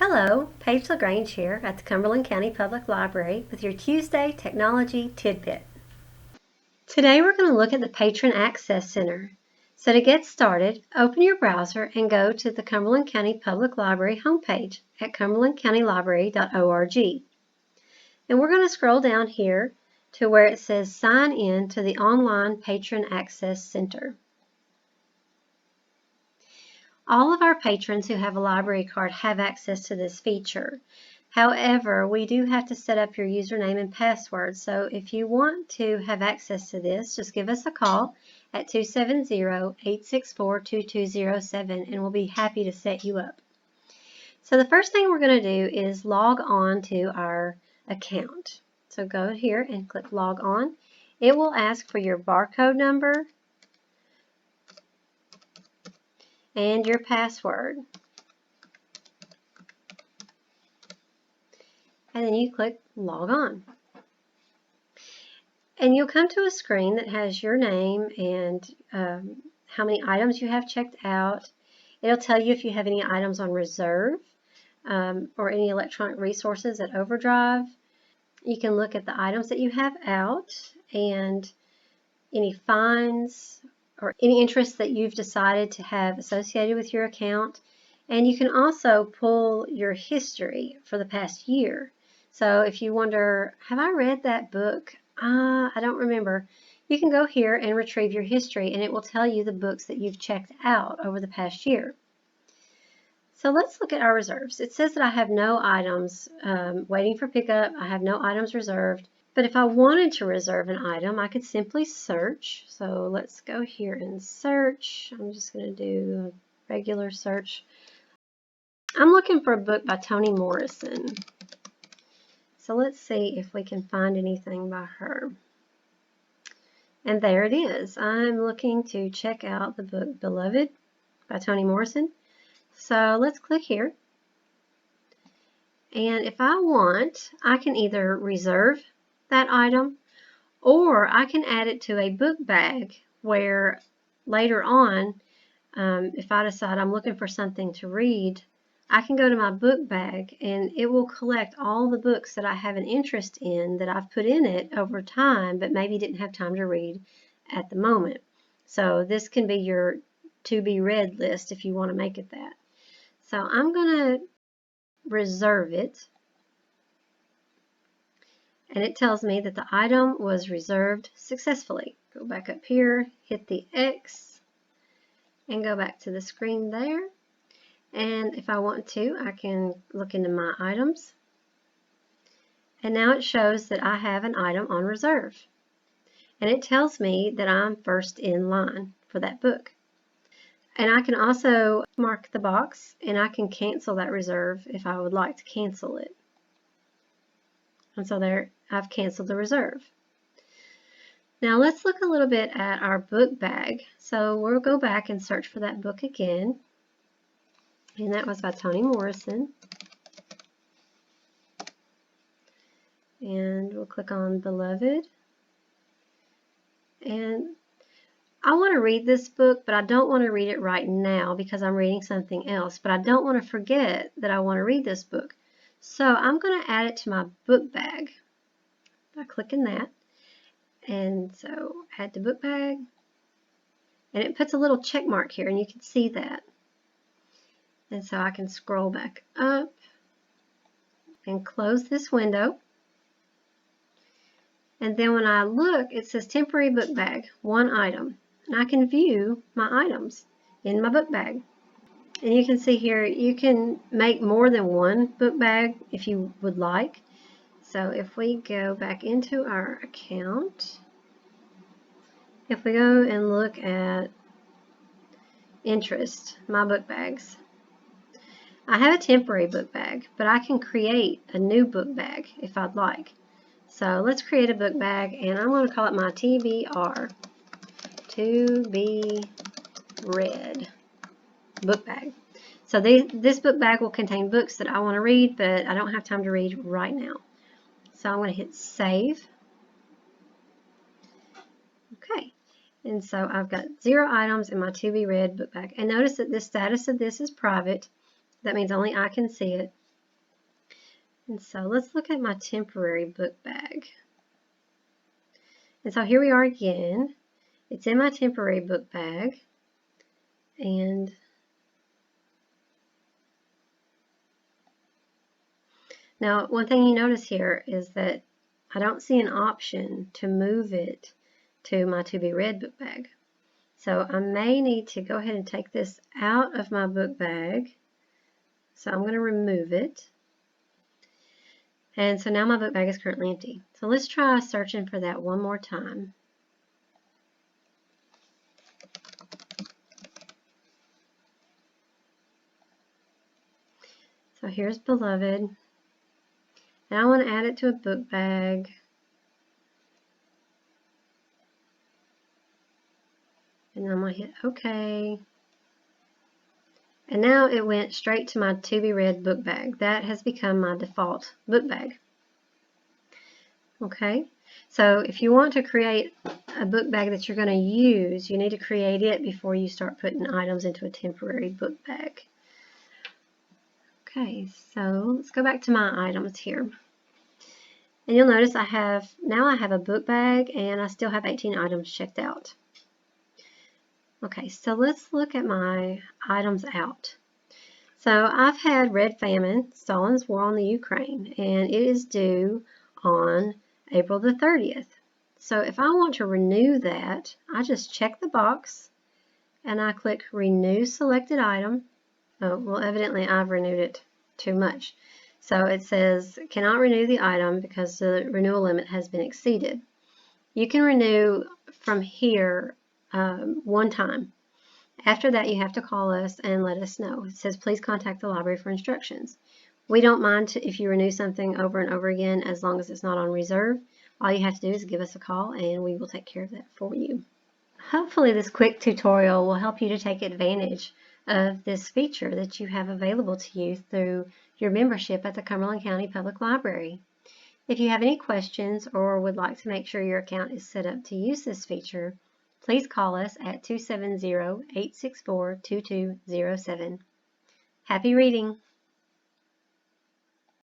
Hello, Paige LaGrange here at the Cumberland County Public Library with your Tuesday Technology Tidbit. Today we're going to look at the Patron Access Center. So to get started, open your browser and go to the Cumberland County Public Library homepage at cumberlandcountylibrary.org. And we're going to scroll down here to where it says Sign in to the Online Patron Access Center. All of our patrons who have a library card have access to this feature. However, we do have to set up your username and password. So if you want to have access to this, just give us a call at 270-864-2207 and we'll be happy to set you up. So the first thing we're going to do is log on to our account. So go here and click log on. It will ask for your barcode number and your password. And then you click log on. And you'll come to a screen that has your name and how many items you have checked out. It'll tell you if you have any items on reserve or any electronic resources at Overdrive. You can look at the items that you have out and any fines or any interest that you've decided to have associated with your account. And you can also pull your history for the past year. So if you wonder, have I read that book? I don't remember. You can go here and retrieve your history and it will tell you the books that you've checked out over the past year. So let's look at our reserves. It says that I have no items waiting for pickup. I have no items reserved. But if I wanted to reserve an item, I could simply search. So let's go here and search. I'm just going to do a regular search. I'm looking for a book by Toni Morrison. So let's see if we can find anything by her. And there it is. I'm looking to check out the book Beloved by Toni Morrison. So let's click here. And if I want, I can either reserve that item or I can add it to a book bag where later on, if I decide I'm looking for something to read, I can go to my book bag and it will collect all the books that I have an interest in that I've put in it over time but maybe didn't have time to read at the moment. So this can be your to be read list if you want to make it that. So I'm going to reserve it and it tells me that the item was reserved successfully. Go back up here, hit the X and go back to the screen there. And if I want to, I can look into my items. And now it shows that I have an item on reserve. And it tells me that I'm first in line for that book. And I can also mark the box and I can cancel that reserve if I would like to cancel it. And so there, I've canceled the reserve. Now let's look a little bit at our book bag. So we'll go back and search for that book again. And that was by Toni Morrison. And we'll click on Beloved. And I want to read this book, but I don't want to read it right now because I'm reading something else. But I don't want to forget that I want to read this book. So I'm going to add it to my book bag by clicking that. And so add to book bag. And it puts a little check mark here and you can see that. And so I can scroll back up and close this window. And then when I look, it says temporary book bag, one item. And I can view my items in my book bag. And you can see here, you can make more than one book bag if you would like. So if we go back into our account, if we go and look at interest, my book bags, I have a temporary book bag, but I can create a new book bag if I'd like. So let's create a book bag and I'm going to call it my TBR, to be read book bag. So this book bag will contain books that I want to read, but I don't have time to read right now. So I'm going to hit save. Okay. And so I've got 0 items in my to be read book bag. And notice that the status of this is private. That means only I can see it. And so let's look at my temporary book bag. And so here we are again. It's in my temporary book bag. And now one thing you notice here is that I don't see an option to move it to my to be read book bag. So I may need to go ahead and take this out of my book bag. So I'm going to remove it. And so now my book bag is currently empty. So let's try searching for that one more time. So here's Beloved. And I want to add it to a book bag. And I'm going to hit OK. And now it went straight to my to be read book bag. That has become my default book bag. Okay, so if you want to create a book bag that you're going to use, you need to create it before you start putting items into a temporary book bag. Okay, so let's go back to my items here. And you'll notice now I have a book bag and I still have 18 items checked out. Okay, so let's look at my items out. So I've had Red Famine, Stalin's War on the Ukraine, and it is due on April the 30th. So if I want to renew that, I just check the box and I click Renew Selected Item. Oh, well, evidently I've renewed it too much. So it says, cannot renew the item because the renewal limit has been exceeded. You can renew from here one time. After that, you have to call us and let us know. It says, please contact the library for instructions. We don't mind if you renew something over and over again as long as it's not on reserve. All you have to do is give us a call and we will take care of that for you. Hopefully this quick tutorial will help you to take advantage of this feature that you have available to you through your membership at the Cumberland County Public Library. If you have any questions or would like to make sure your account is set up to use this feature, please call us at 270-864-2207. Happy reading!